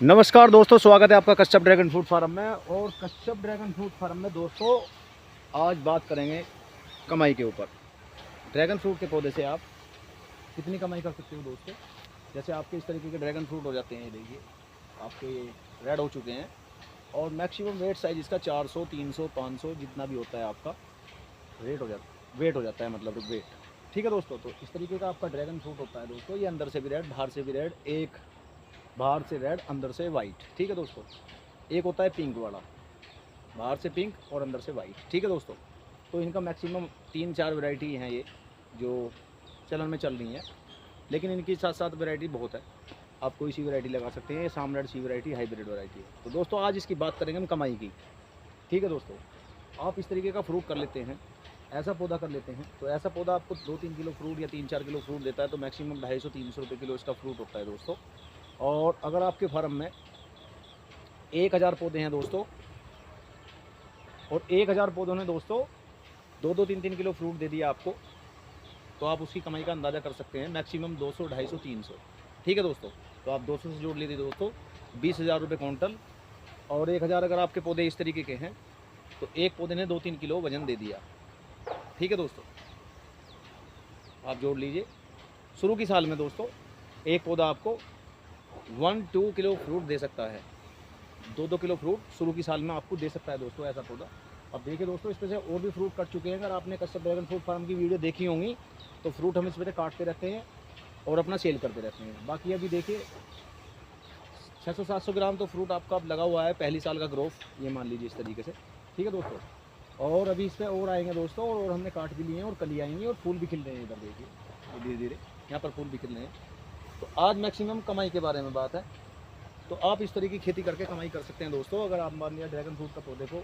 नमस्कार दोस्तों, स्वागत है आपका कश्यप ड्रैगन फ्रूट फार्म में। और कश्यप ड्रैगन फ्रूट फार्म में दोस्तों आज बात करेंगे कमाई के ऊपर। ड्रैगन फ्रूट के पौधे से आप कितनी कमाई कर सकते हो दोस्तों। जैसे आपके इस तरीके के ड्रैगन फ्रूट हो जाते हैं, ये देखिए आपके ये रेड हो चुके हैं और मैक्सिमम वेट साइज इसका 400, 300, 500 जितना भी होता है आपका वेट हो जाता है मतलब वेट। ठीक है दोस्तों, तो इस तरीके का आपका ड्रैगन फ्रूट होता है दोस्तों। ये अंदर से भी रेड, बाहर से भी रेड, एक बाहर से रेड अंदर से वाइट। ठीक है दोस्तों, एक होता है पिंक वाला, बाहर से पिंक और अंदर से वाइट। ठीक है दोस्तों, तो इनका मैक्सिमम 3-4 वैरायटी हैं ये जो चलन में चल रही हैं, लेकिन इनकी 7-7 वैरायटी बहुत है। आप कोई सी वैरायटी लगा सकते हैं। ये सामरेड सी वैरायटी हाइब्रिड वैरायटी है। तो दोस्तों आज इसकी बात करेंगे हम कमाई की। ठीक है दोस्तों, आप इस तरीके का फ्रूट कर लेते हैं, ऐसा पौधा कर लेते हैं, तो ऐसा पौधा आपको 2-3 किलो फ्रूट या 3-4 किलो फ्रूट देता है। तो मैक्सिमम 250-300 रुपये किलो इसका फ्रूट होता है दोस्तों। और अगर आपके फार्म में 1000 पौधे हैं दोस्तों, और 1000 पौधों ने दोस्तों 2-2, 3-3 किलो फ्रूट दे दिया आपको, तो आप उसकी कमाई का अंदाज़ा कर सकते हैं मैक्सिमम 200, 250, 300। ठीक है दोस्तों, तो आप 200 से जोड़ लीजिए दोस्तों, 20,000 रुपये क्विंटल। और 1000 अगर आपके पौधे इस तरीके के हैं तो एक पौधे ने 2-3 किलो वजन दे दिया। ठीक है दोस्तों, आप जोड़ लीजिए। शुरू की साल में दोस्तों एक पौधा आपको 1-2 किलो फ्रूट दे सकता है। 2-2 किलो फ्रूट शुरू की साल में आपको दे सकता है दोस्तों ऐसा पौधा। अब देखिए दोस्तों, इस पर से और भी फ्रूट कट चुके हैं। अगर आपने कश्यप ड्रैगन फ्रूट फार्म की वीडियो देखी होंगी तो फ्रूट हम इस पर काटते रहते हैं और अपना सेल करते रहते हैं। बाकी अभी देखिए 600-700 ग्राम तो फ्रूट आपका अब लगा हुआ है, पहली साल का ग्रोथ ये मान लीजिए इस तरीके से। ठीक है दोस्तों, और अभी इस पर और आएंगे दोस्तों, और हमने काट भी लिए हैं और कली आएंगी और फूल भी खिल रहे हैं। इधर देखिए धीरे धीरे यहाँ पर फूल भी खिल रहे हैं। तो आज मैक्सिमम कमाई के बारे में बात है। तो आप इस तरीके की खेती करके कमाई कर सकते हैं दोस्तों। अगर आप मान लिया ड्रैगन फ्रूट का पौधे को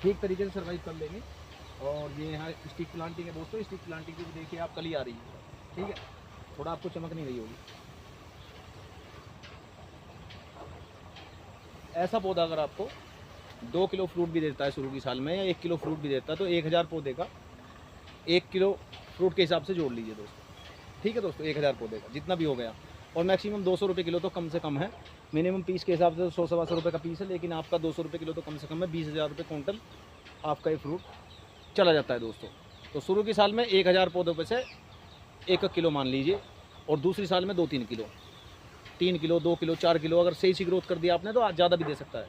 ठीक तरीके से सर्वाइव कर लेंगे। और ये यहाँ स्टिक प्लांटिंग है दोस्तों, स्टिक प्लांटिंग की भी देखिए आप कली आ रही है। ठीक है, थोड़ा आपको चमक नहीं रही होगी। ऐसा पौधा अगर आपको 2 किलो फ्रूट भी देता है शुरू की साल में, या 1 किलो फ्रूट भी देता है, तो 1000 पौधे का 1 किलो फ्रूट के हिसाब से जोड़ लीजिए दोस्तों। ठीक है दोस्तों, 1000 पौधे का जितना भी हो गया। और मैक्सिमम 200 रुपये किलो तो कम से कम है। मिनिमम पीस के हिसाब से तो 100-125 रुपये का पीस है, लेकिन आपका 200 रुपये किलो तो कम से कम है। 20,000 रुपये क्विंटल आपका ये फ्रूट चला जाता है दोस्तों। तो शुरू की साल में 1000 पौधों पे से 1 किलो मान लीजिए, और दूसरी साल में 2-3 किलो, 3 किलो, 2 किलो, 4 किलो। अगर सही सी ग्रोथ कर दिया आपने तो आज ज़्यादा भी दे सकता है।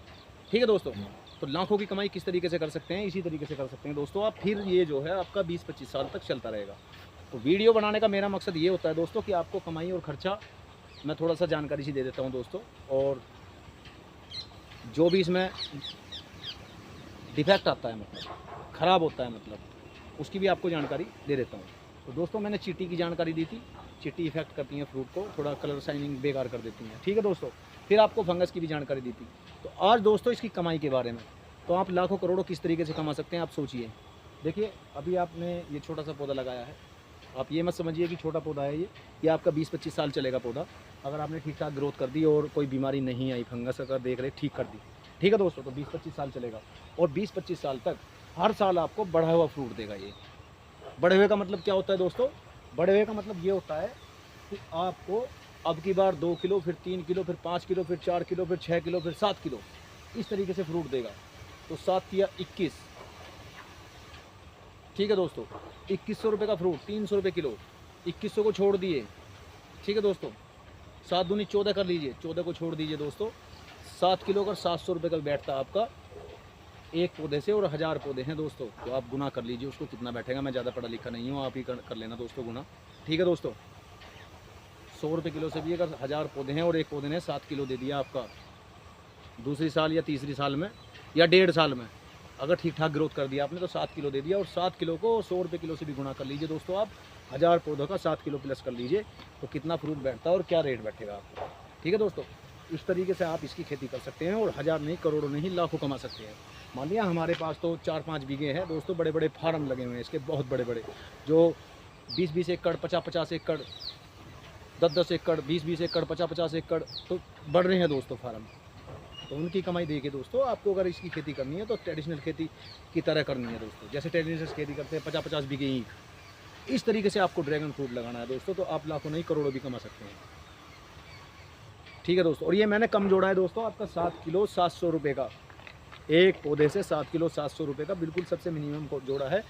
ठीक है दोस्तों, तो लाखों की कमाई किस तरीके से कर सकते हैं, इसी तरीके से कर सकते हैं दोस्तों आप। फिर ये जो है आपका 20-25 साल तक चलता रहेगा। तो वीडियो बनाने का मेरा मकसद ये होता है दोस्तों कि आपको कमाई और खर्चा मैं थोड़ा सा जानकारी सी दे देता हूँ दोस्तों, और जो भी इसमें डिफेक्ट आता है मतलब ख़राब होता है मतलब उसकी भी आपको जानकारी दे देता हूँ। तो दोस्तों मैंने चींटी की जानकारी दी थी। चींटी इफेक्ट करती हैं फ्रूट को, थोड़ा कलर शाइनिंग बेकार कर देती हैं। ठीक है दोस्तों, फिर आपको फंगस की भी जानकारी दी थी। तो आज दोस्तों इसकी कमाई के बारे में, तो आप लाखों करोड़ों किस तरीके से कमा सकते हैं आप सोचिए। देखिए अभी आपने ये छोटा सा पौधा लगाया है, आप ये मत समझिए कि छोटा पौधा है ये आपका 20-25 साल चलेगा पौधा। अगर आपने ठीक ठाक ग्रोथ कर दी और कोई बीमारी नहीं आई, फंगस अगर देख रहे ठीक कर दी, ठीक है दोस्तों, तो 20-25 साल चलेगा। और 20-25 साल तक हर साल आपको बढ़ा हुआ फ्रूट देगा ये। बढ़े हुए का मतलब क्या होता है दोस्तों? बढ़े हुए का मतलब ये होता है कि आपको अब की बार 2 किलो, फिर 3 किलो, फिर 5 किलो, फिर 4 किलो, फिर 6 किलो, फिर 7 किलो, इस तरीके से फ्रूट देगा। तो 7 या 21, ठीक है दोस्तों, 2100 रुपये का फ्रूट 300 रुपये किलो। 2100 को छोड़ दिए, ठीक है दोस्तों, 7 दूनी 14 कर लीजिए, 14 को छोड़ दीजिए दोस्तों, 7 किलो का 700 रुपये का बैठता आपका एक पौधे से। और 1000 पौधे हैं दोस्तों, तो आप गुना कर लीजिए उसको कितना बैठेगा। मैं ज़्यादा पढ़ा लिखा नहीं हूँ, आप ही कर लेना दोस्तों गुना। ठीक है दोस्तों, 100 रुपये किलो से भी अगर 1000 पौधे हैं और एक पौधे ने 7 किलो दे दिया आपका दूसरी साल या तीसरी साल में या 1.5 साल में, अगर ठीक ठाक ग्रोथ कर दिया आपने तो 7 किलो दे दिया। और 7 किलो को 100 रुपये किलो से भी गुना कर लीजिए दोस्तों आप। 1000 पौधों का 7 किलो प्लस कर लीजिए, तो कितना फ्रूट बैठता है और क्या रेट बैठेगा आपको। ठीक है दोस्तों, इस तरीके से आप इसकी खेती कर सकते हैं और 1000 नहीं, करोड़ों नहीं, लाखों कमा सकते हैं। मान लिया हमारे पास तो 4-5 बीघे हैं दोस्तों, बड़े बड़े फार्म लगे हुए हैं इसके, बहुत बड़े बड़े, जो 20-20 एकड़, 50-50 एकड़, 10-10 एकड़, 20-20 एकड़, 50-50 एकड़ तो बढ़ रहे हैं दोस्तों फार्म। तो उनकी कमाई देखिए दोस्तों, आपको अगर इसकी खेती करनी है तो ट्रेडिशनल खेती की तरह करनी है दोस्तों। जैसे ट्रेडिशनल खेती करते हैं 50-50 बीघे ईंट, इस तरीके से आपको ड्रैगन फ्रूट लगाना है दोस्तों, तो आप लाखों नहीं करोड़ों भी कमा सकते हैं। ठीक है दोस्तों। और ये मैंने कम जोड़ा है दोस्तों, आपका 7 किलो 700 रुपये का, एक पौधे से 7 किलो 700 रुपये का बिल्कुल सबसे मिनिमम को जोड़ा है।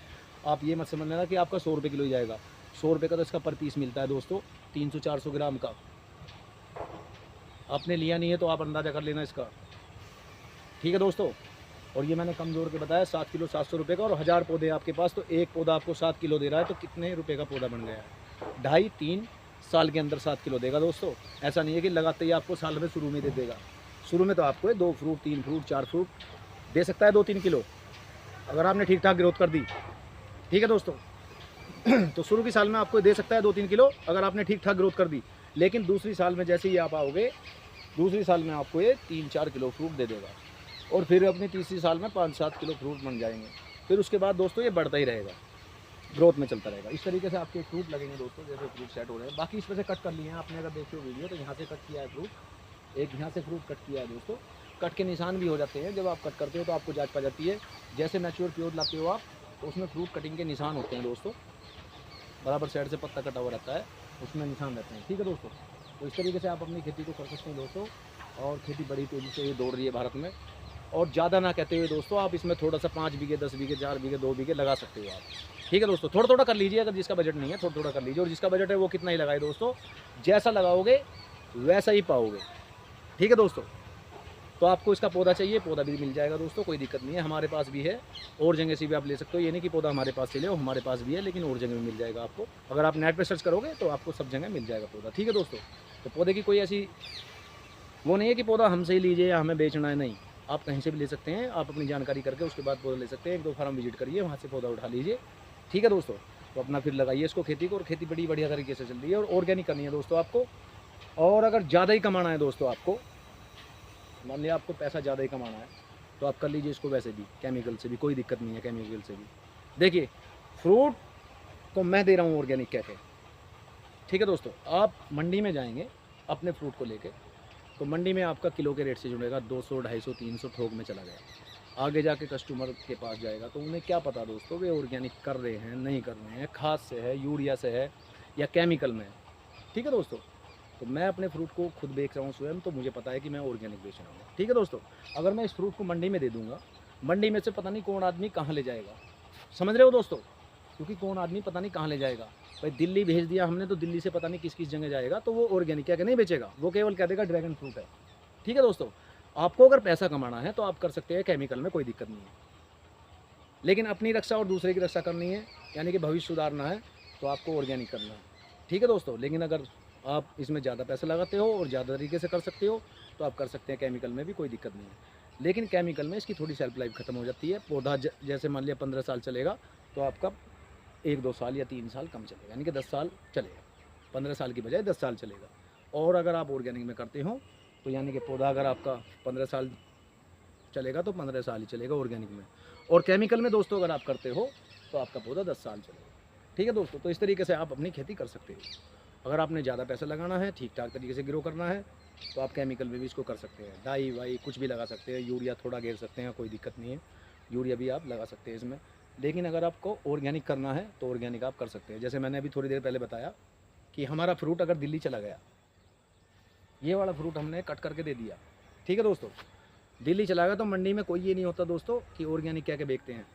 आप ये मत समझ लेना कि आपका 100 रुपये किलो ही जाएगा, 100 रुपये का तो इसका पर पीस मिलता है दोस्तों, 300-400 ग्राम का। आपने लिया नहीं है तो आप अंदाज़ा कर लेना इसका, ठीक है दोस्तों। और ये मैंने कम जोड़ के बताया 7 किलो 700 रुपये का, और 1000 पौधे आपके पास तो एक पौधा आपको 7 किलो दे रहा है, तो कितने रुपए का पौधा बन गया है? 2.5-3 साल के अंदर 7 किलो देगा दोस्तों। ऐसा नहीं है कि लगाते ही आपको साल में शुरू में दे देगा, शुरू में तो आपको 2 फ्रूट 3 फ्रूट 4 फ्रूट दे सकता है, 2-3 किलो, अगर आपने ठीक ठाक ग्रोथ कर दी, ठीक है दोस्तों। तो शुरू की साल में आपको दे सकता है 2-3 किलो अगर आपने ठीक ठाक ग्रोथ कर दी, लेकिन दूसरी साल में जैसे ही आप आओगे, दूसरी साल में आपको ये 3-4 किलो फ्रूट दे देगा, और फिर अपनी तीसरी साल में 5-7 किलो फ्रूट बन जाएंगे। फिर उसके बाद दोस्तों ये बढ़ता ही रहेगा, ग्रोथ में चलता रहेगा। इस तरीके से आपके फ्रूट लगेंगे दोस्तों, जैसे फ्रूट सेट हो रहे हैं। बाकी इस पर से कट कर लिए हैं आपने, अगर देखते हो वीडियो तो यहाँ से कट किया है फ्रूट, एक यहाँ से फ्रूट कट किया है दोस्तों। कट के निशान भी हो जाते हैं, जब आप कट करते हो तो आपको जाँच पा जाती है। जैसे मैच्योर प्योर लाते हो आप, तो उसमें फ्रूट कटिंग के निशान होते हैं दोस्तों, बराबर साइड से पत्ता कटा हुआ रहता है, उसमें निशान रहते हैं, ठीक है दोस्तों। तो इस तरीके से आप अपनी खेती को कर सकते हैं दोस्तों। और खेती बड़ी तेज़ी से ये दौड़ रही है भारत में, और ज़्यादा ना कहते हुए दोस्तों आप इसमें थोड़ा सा 5 बीघे 10 बीघे 4 बीघे 2 बीघे लगा सकते हो आप, ठीक है दोस्तों। थोड़ा थोड़ा कर लीजिए, अगर जिसका बजट नहीं है थोड़ा थोड़ा कर लीजिए, और जिसका बजट है वो कितना ही लगाए दोस्तों, जैसा लगाओगे वैसा ही पाओगे, ठीक है दोस्तों। तो आपको इसका पौधा चाहिए, पौधा भी मिल जाएगा दोस्तों, कोई दिक्कत नहीं है, हमारे पास भी है, और जगह से भी आप ले सकते हो। ये नहीं कि पौधा हमारे पास से ले, हमारे पास भी है, लेकिन और जगह में मिल जाएगा आपको। अगर आप नेट पे सर्च करोगे तो आपको सब जगह मिल जाएगा पौधा, ठीक है दोस्तों। तो पौधे की कोई ऐसी वो नहीं है कि पौधा हमसे ही लीजिए या हमें बेचना है, नहीं, आप कहीं से भी ले सकते हैं। आप अपनी जानकारी करके उसके बाद पौधा ले सकते हैं, 1-2 फार्म विजिट करिए, वहाँ से पौधा उठा लीजिए, ठीक है दोस्तों। तो अपना फिर लगाइए इसको खेती को, और खेती बड़ी बढ़िया तरीके से चल रही है, और ऑर्गेनिक करनी है दोस्तों आपको। और अगर ज़्यादा ही कमाना है दोस्तों आपको, मान लिया आपको पैसा ज़्यादा ही कमाना है, तो आप कर लीजिए इसको वैसे भी, केमिकल से भी कोई दिक्कत नहीं है, केमिकल से भी। देखिए फ्रूट तो मैं दे रहा हूँ ऑर्गेनिक कह के, ठीक है दोस्तों। आप मंडी में जाएंगे अपने फ्रूट को लेके, तो मंडी में आपका किलो के रेट से जुड़ेगा, 200 250 300 थोक में चला गया। आगे जाके कस्टमर के पास जाएगा तो उन्हें क्या पता दोस्तों वे ऑर्गेनिक कर रहे हैं नहीं कर रहे हैं, खाद से है, यूरिया से है, या केमिकल में है, ठीक है दोस्तों। तो मैं अपने फ्रूट को खुद बेच रहा हूँ स्वयं, तो मुझे पता है कि मैं ऑर्गेनिक बेच रहा हूँ, ठीक है दोस्तों। अगर मैं इस फ्रूट को मंडी में दे दूँगा, मंडी में से पता नहीं कौन आदमी कहाँ ले जाएगा, समझ रहे हो दोस्तों, क्योंकि कौन आदमी पता नहीं कहाँ ले जाएगा। भाई दिल्ली भेज दिया हमने, तो दिल्ली से पता नहीं किस किस जगह जाएगा, तो वो ऑर्गेनिक क्या नहीं बेचेगा, वो केवल कह देगा ड्रैगन फ्रूट है, ठीक है दोस्तों। आपको अगर पैसा कमाना है तो आप कर सकते हैं केमिकल में, कोई दिक्कत नहीं है, लेकिन अपनी रक्षा और दूसरे की रक्षा करनी है, यानी कि भविष्य सुधारना है, तो आपको ऑर्गेनिक करना है, ठीक है दोस्तों। लेकिन अगर आप इसमें ज़्यादा पैसा लगाते हो और ज़्यादा तरीके से कर सकते हो, तो आप कर सकते हैं केमिकल में भी, कोई दिक्कत नहीं है। लेकिन केमिकल में इसकी थोड़ी सेल्फ लाइफ ख़त्म हो जाती है। पौधा जैसे मान लिया 15 साल चलेगा, तो आपका 1-2 साल या 3 साल कम चलेगा, यानी कि 10 साल चलेगा, 15 साल की बजाय 10 साल चलेगा। और अगर आप ऑर्गेनिक में करते हो तो यानी कि पौधा अगर आपका 15 साल चलेगा तो 15 साल ही चलेगा ऑर्गेनिक में, और केमिकल में दोस्तों अगर आप करते हो तो आपका पौधा 10 साल चलेगा, ठीक है दोस्तों। तो इस तरीके से आप अपनी खेती कर सकते हो। अगर आपने ज़्यादा पैसा लगाना है, ठीक ठाक तरीके से ग्रो करना है, तो आप केमिकल में भी इसको कर सकते हैं, डाई वाई कुछ भी लगा सकते हैं, यूरिया थोड़ा घेर सकते हैं, कोई दिक्कत नहीं है, यूरिया भी आप लगा सकते हैं इसमें। लेकिन अगर आपको ऑर्गेनिक करना है तो ऑर्गेनिक आप कर सकते हैं। जैसे मैंने अभी थोड़ी देर पहले बताया कि हमारा फ्रूट अगर दिल्ली चला गया, ये वाला फ्रूट हमने कट करके दे दिया, ठीक है दोस्तों, दिल्ली चला गया, तो मंडी में कोई ये नहीं होता दोस्तों कि ऑर्गेनिक क्या क्या बेचते हैं।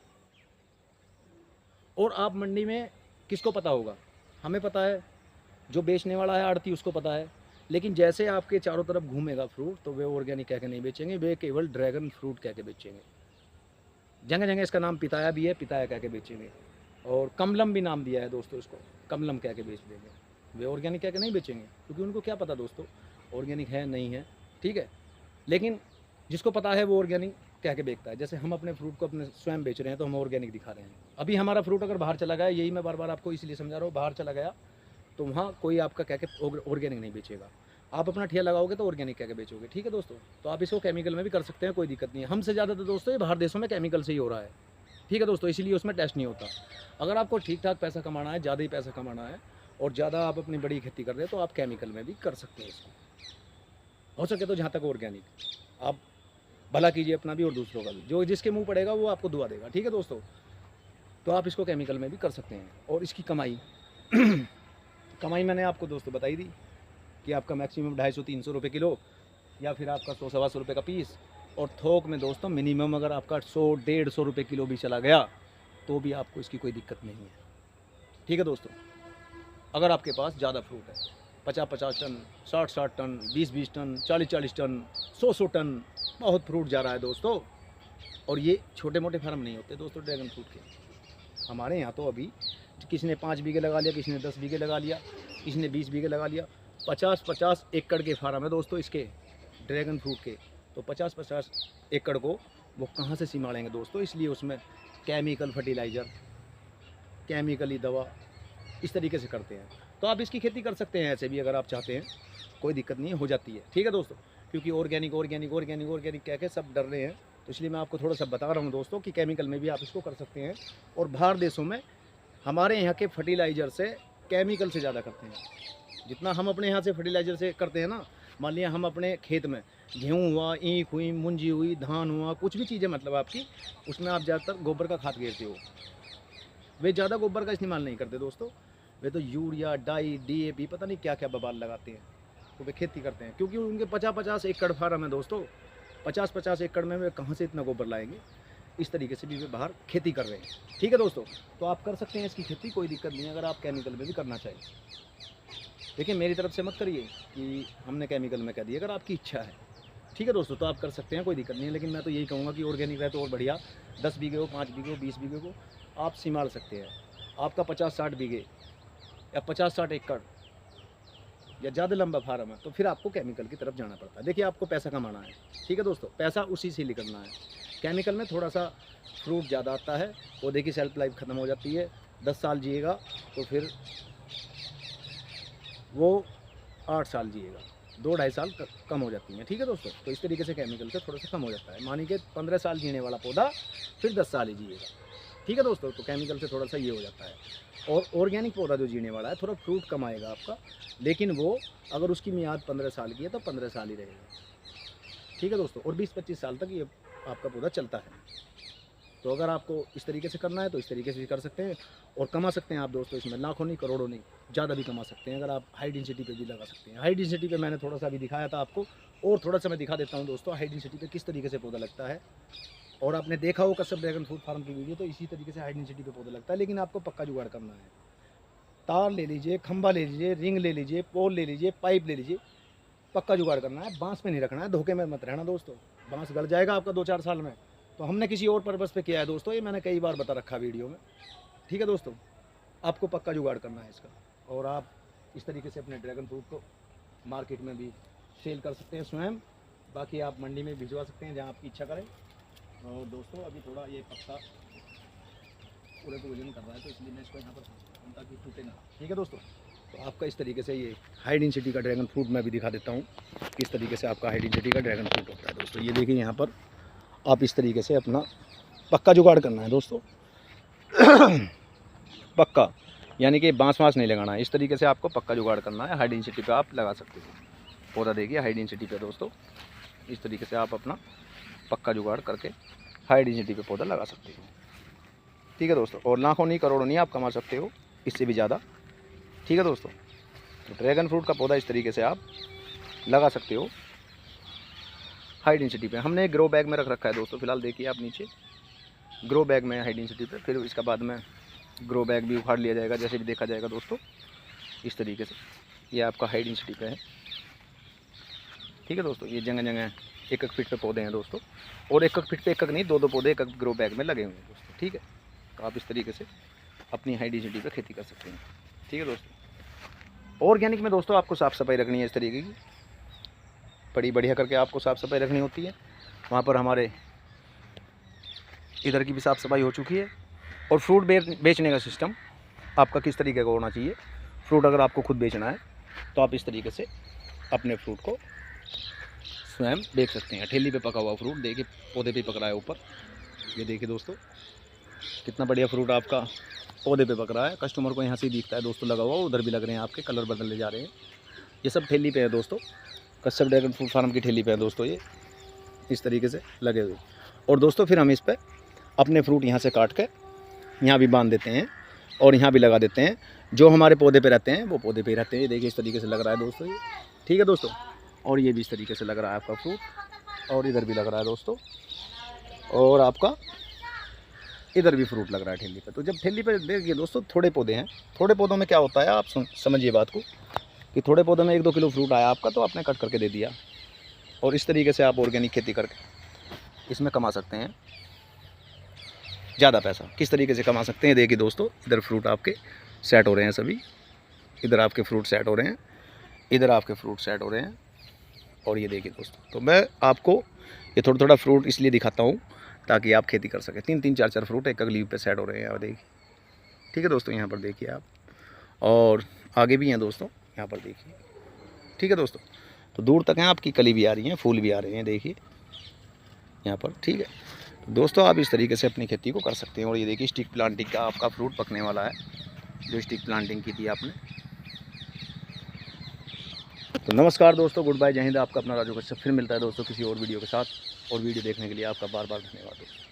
और आप मंडी में किसको पता होगा, हमें पता है, जो बेचने वाला है आड़ती उसको पता है, लेकिन जैसे आपके चारों तरफ घूमेगा फ्रूट, तो वे ऑर्गेनिक कह के नहीं बेचेंगे, वे केवल ड्रैगन फ्रूट कह के बेचेंगे। जगह जगह इसका नाम पिताया भी है, पिताया कह के बेचेंगे, और कमलम भी नाम दिया है दोस्तों इसको, कमलम कह के बेच देंगे। वे ऑर्गेनिक कह के नहीं बेचेंगे, क्योंकि उनको क्या पता दोस्तों ऑर्गेनिक है नहीं है, ठीक है। लेकिन जिसको पता है वो ऑर्गेनिक कह के बेचता है। जैसे हम अपने फ्रूट को अपने स्वयं बेच रहे हैं, तो हम ऑर्गेनिक दिखा रहे हैं। अभी हमारा फ्रूट अगर बाहर चला गया, यही मैं बार बार आपको इसलिए समझा रहा हूँ, बाहर चला गया तो वहाँ कोई आपका कह के ऑर्गेनिक नहीं बेचेगा। आप अपना ठेला लगाओगे तो ऑर्गेनिक कह के बेचोगे, ठीक है दोस्तों। तो आप इसको केमिकल में भी कर सकते हैं, कोई दिक्कत नहीं है। हमसे ज़्यादा तो दोस्तों ये बाहर देशों में केमिकल से ही हो रहा है, ठीक है दोस्तों, इसलिए उसमें टेस्ट नहीं होता। अगर आपको ठीक ठाक पैसा कमाना है, ज़्यादा ही पैसा कमाना है, और ज़्यादा आप अपनी बड़ी खेती कर रहे हैं, तो आप केमिकल में भी कर सकते हैं इसको, हो सके तो जहाँ तक ऑर्गेनिक। आप भला कीजिए अपना भी और दूसरों का भी, जो जिसके मुंह पड़ेगा वो आपको दुआ देगा, ठीक है दोस्तों। तो आप इसको केमिकल में भी कर सकते हैं। और इसकी कमाई कमाई मैंने आपको दोस्तों बताई दी। कि आपका मैक्सिमम 250-300 रुपये किलो या फिर आपका 100-125 रुपये का पीस। और थोक में दोस्तों मिनिमम अगर आपका 100-150 रुपये किलो भी चला गया तो भी आपको इसकी कोई दिक्कत नहीं है। ठीक है दोस्तों, अगर आपके पास ज़्यादा फ्रूट है 50-50 ton, 60-60 ton, 20-20 ton, 40-40 ton, 100-100 ton, बहुत फ्रूट जा रहा है दोस्तों। और ये छोटे मोटे फार्म नहीं होते दोस्तों ड्रैगन फ्रूट के। हमारे यहाँ तो अभी किसी ने 5 बीघे लगा लिया, किसी ने 10 बीघे लगा लिया, किसी ने 20 बीघे लगा लिया। 50-50 एकड़ के फार्म है दोस्तों इसके ड्रैगन फ्रूट के। तो 50-50 एकड़ को वो कहाँ से संभालेंगे दोस्तों, इसलिए उसमें केमिकल फर्टिलाइज़र, केमिकली दवा इस तरीके से करते हैं। तो आप इसकी खेती कर सकते हैं ऐसे भी, अगर आप चाहते हैं, कोई दिक्कत नहीं है, हो जाती है। ठीक है दोस्तों, क्योंकि ऑर्गेनिक कह के सब डर रहे हैं, तो इसलिए मैं आपको थोड़ा सा बता रहा हूँ दोस्तों कि केमिकल में भी आप इसको कर सकते हैं। और बाहर देशों में हमारे यहाँ के फर्टिलाइज़र से केमिकल से ज़्यादा करते हैं जितना हम अपने यहाँ से फर्टिलाइज़र से करते हैं ना। मान लिया हम अपने खेत में गेहूँ हुआ, ईख हुई, मुंजी हुई, धान हुआ, कुछ भी चीज़ें मतलब आपकी, उसमें आप ज़्यादातर गोबर का खाद घेरते हो। वे ज़्यादा गोबर का इस्तेमाल नहीं करते दोस्तों, वे तो यूरिया, डाई, DAP पता नहीं क्या क्या बवाल लगाते हैं, तो वे खेती करते हैं। क्योंकि उनके 50-50 एकड़ फार्म है दोस्तों, 50-50 एकड़ में वे कहाँ से इतना गोबर लाएंगे। इस तरीके से भी वे बाहर खेती कर रहे हैं। ठीक है दोस्तों, तो आप कर सकते हैं इसकी खेती, कोई दिक्कत नहीं है अगर आप केमिकल में भी करना चाहिए। देखिए मेरी तरफ से मत करिए कि हमने केमिकल में कह दिया, अगर आपकी इच्छा है ठीक है दोस्तों तो आप कर सकते हैं, कोई दिक्कत नहीं है। लेकिन मैं तो यही कहूँगा कि ऑर्गेनिक रहे तो और बढ़िया। 10 बीघे हो, 5 बीघे हो, 20 बीघे को आप संभाल सकते हैं। आपका 50-60 बीघे या 50-60 एकड़ या ज़्यादा लंबा फार्म है तो फिर आपको केमिकल की तरफ जाना पड़ता है। देखिए आपको पैसा कमाना है, ठीक है दोस्तों, पैसा उसी से निकलना है। केमिकल में थोड़ा सा फ्रूट ज़्यादा आता है, पौधे की सेल्फ लाइफ ख़त्म हो जाती है। 10 साल जिएगा तो फिर वो 8 साल जिएगा, 2-2.5 साल कम हो जाती हैं। ठीक है दोस्तों, तो इस तरीके से केमिकल से थोड़ा सा कम हो जाता है। मानी कि 15 साल जीने वाला पौधा फिर 10 साल ही जिएगा। ठीक है दोस्तों, तो केमिकल से थोड़ा सा ये हो जाता है। और ऑर्गेनिक पौधा जो जीने वाला है थोड़ा फ्रूट कम आएगा आपका, लेकिन वो अगर उसकी मियाद 15 साल की है तो 15 साल ही रहेगा। ठीक है दोस्तों, और 20-25 साल तक ये आपका पौधा चलता है। तो अगर आपको इस तरीके से करना है तो इस तरीके से भी कर सकते हैं और कमा सकते हैं आप दोस्तों। इसमें लाखों नहीं, करोड़ों नहीं, ज़्यादा भी कमा सकते हैं अगर आप हाई डेंसिटी पे भी लगा सकते हैं। हाई डेंसिटी पे मैंने थोड़ा सा अभी दिखाया था आपको, और थोड़ा सा मैं दिखा देता हूँ दोस्तों हाई डेंसिटी पे किस तरीके से पौधा लगता है। और आपने देखा हो कश्यप ड्रैगन फ्रूट फार्म की वीडियो, तो इसी तरीके से हाई डेंसिटी पे पौधा लगता है। लेकिन आपको पक्का जुगाड़ करना है। तार ले लीजिए, खंभा ले लीजिए, रिंग ले लीजिए, पोल ले लीजिए, पाइप ले लीजिए, पक्का जुगाड़ करना है। बांस में नहीं रखना है, धोखे में मत रहना दोस्तों, बांस गल जाएगा आपका 2-4 साल में। तो हमने किसी और पर्पज़ पे किया है दोस्तों, ये मैंने कई बार बता रखा वीडियो में। ठीक है दोस्तों, आपको पक्का जुगाड़ करना है इसका, और आप इस तरीके से अपने ड्रैगन फ्रूट को मार्केट में भी सेल कर सकते हैं स्वयं। बाकी आप मंडी में भिजवा सकते हैं जहाँ आपकी इच्छा करें। और दोस्तों अभी थोड़ा ये पत्ता पूरे को वजन कर रहा है, तो इसलिए मैं इसको यहाँ पर ताकि टूटे ना। ठीक है दोस्तों, तो आपका इस तरीके से ये हाई डेंसिटी का ड्रैगन फ्रूट मैं भी दिखा देता हूँ किस तरीके से आपका हाई डेंसिटी का ड्रैगन फ्रूट होता है दोस्तों। ये देखिए यहाँ पर आप इस तरीके से अपना पक्का जुगाड़ करना है दोस्तों। पक्का यानी कि बांस नहीं लगाना है, इस तरीके से आपको पक्का जुगाड़ करना है। हाई डेंसिटी पे आप लगा सकते हो पौधा। देखिए हाई डेंसिटी पे दोस्तों इस तरीके से आप अपना पक्का जुगाड़ करके हाई डेंसिटी पे पौधा लगा सकते हो। ठीक है दोस्तों, और लाखों नहीं, करोड़ों नहीं आप कमा सकते हो, इससे भी ज़्यादा। ठीक है दोस्तों, तो ड्रैगन फ्रूट का पौधा इस तरीके से आप लगा सकते हो हाई डेंसिटी पे। हमने ग्रो बैग में रख रखा है दोस्तों, फिलहाल देखिए आप नीचे ग्रो बैग में हाई डेंसिटी पे। फिर इसका बाद में ग्रो बैग भी उखाड़ लिया जाएगा, जैसे भी देखा जाएगा दोस्तों। इस तरीके से ये आपका हाई डेंसिटी पे है। ठीक है दोस्तों, ये जगह जगह 1-1 फीट पे पौधे हैं दोस्तों, और 1-1 फीट पे 1-1 नहीं, 2-2 पौधे 1-1 ग्रो बैग में लगे हुए हैं दोस्तों। ठीक है, तो आप इस तरीके से अपनी हाई डेंसिटी पे खेती कर सकते हैं। ठीक है दोस्तों, ऑर्गेनिक में दोस्तों आपको साफ़ सफाई रखनी है, इस तरीके की बड़ी बढ़िया करके आपको साफ़ सफाई रखनी होती है। वहाँ पर हमारे इधर की भी साफ़ सफाई हो चुकी है। और फ्रूट बेचने का सिस्टम आपका किस तरीके का होना चाहिए। फ्रूट अगर आपको खुद बेचना है तो आप इस तरीके से अपने फ्रूट को स्वयं बेच सकते हैं। ठेली पे पका हुआ फ्रूट, देखिए पौधे पे पक रहा है ऊपर, ये देखिए दोस्तों कितना बढ़िया फ्रूट आपका पौधे पे पक रहा है। कस्टमर को यहाँ से दिखता है दोस्तों लगा हुआ, उधर भी लग रहे हैं, आपके कलर बदलने जा रहे हैं। ये सब ठेली पे है दोस्तों, कश्यप ड्रैगन फ्रूट फार्म की ठेली पे है दोस्तों, ये इस तरीके से लगे हुए। और दोस्तों फिर हम इस पर अपने फ्रूट यहाँ से काट कर यहाँ भी बांध देते हैं, और यहाँ भी लगा देते हैं। जो हमारे पौधे पे रहते हैं वो पौधे पे ही रहते हैं। ये देखिए इस तरीके से लग रहा है दोस्तों ये, ठीक है दोस्तों। और ये भी इस तरीके से लग रहा है आपका फ्रूट, और इधर भी लग रहा है दोस्तों, और आपका इधर भी फ्रूट लग रहा है ठेली पे। तो जब ठेली पे देखिए दोस्तों थोड़े पौधे हैं, थोड़े पौधों में क्या होता है आप समझिए बात को, कि थोड़े पौधों में 1-2 किलो फ्रूट आया आपका, तो आपने कट करके दे दिया। और इस तरीके से आप ऑर्गेनिक खेती करके इसमें कमा सकते हैं ज़्यादा पैसा। किस तरीके से कमा सकते हैं देखिए दोस्तों, इधर फ्रूट आपके सेट हो रहे हैं सभी, इधर आपके फ्रूट सेट हो रहे हैं, इधर आपके फ्रूट सेट हो रहे हैं। और ये देखिए दोस्तों, तो मैं आपको ये थोड़ा थोड़ा फ्रूट इसलिए दिखाता हूँ ताकि आप खेती कर सकें। 3-3 4-4 फ्रूट एक लीव पे सेट हो रहे हैं, और देखिए, ठीक है दोस्तों। यहाँ पर देखिए आप, और आगे भी हैं दोस्तों, यहाँ पर देखिए, ठीक है दोस्तों। तो दूर तक हैं, आपकी कली भी आ रही हैं, फूल भी आ रहे हैं, देखिए यहाँ पर, ठीक है। तो दोस्तों आप इस तरीके से अपनी खेती को कर सकते हैं। और ये देखिए स्टिक प्लांटिंग का आपका फ्रूट पकने वाला है, जो स्टिक प्लांटिंग की थी आपने। तो नमस्कार दोस्तों, गुड बाय, जय हिंद। आपका अपना राजू कश्यप फिर मिलता है दोस्तों किसी और वीडियो के साथ। और वीडियो देखने के लिए आपका बार बार धन्यवाद दोस्तों।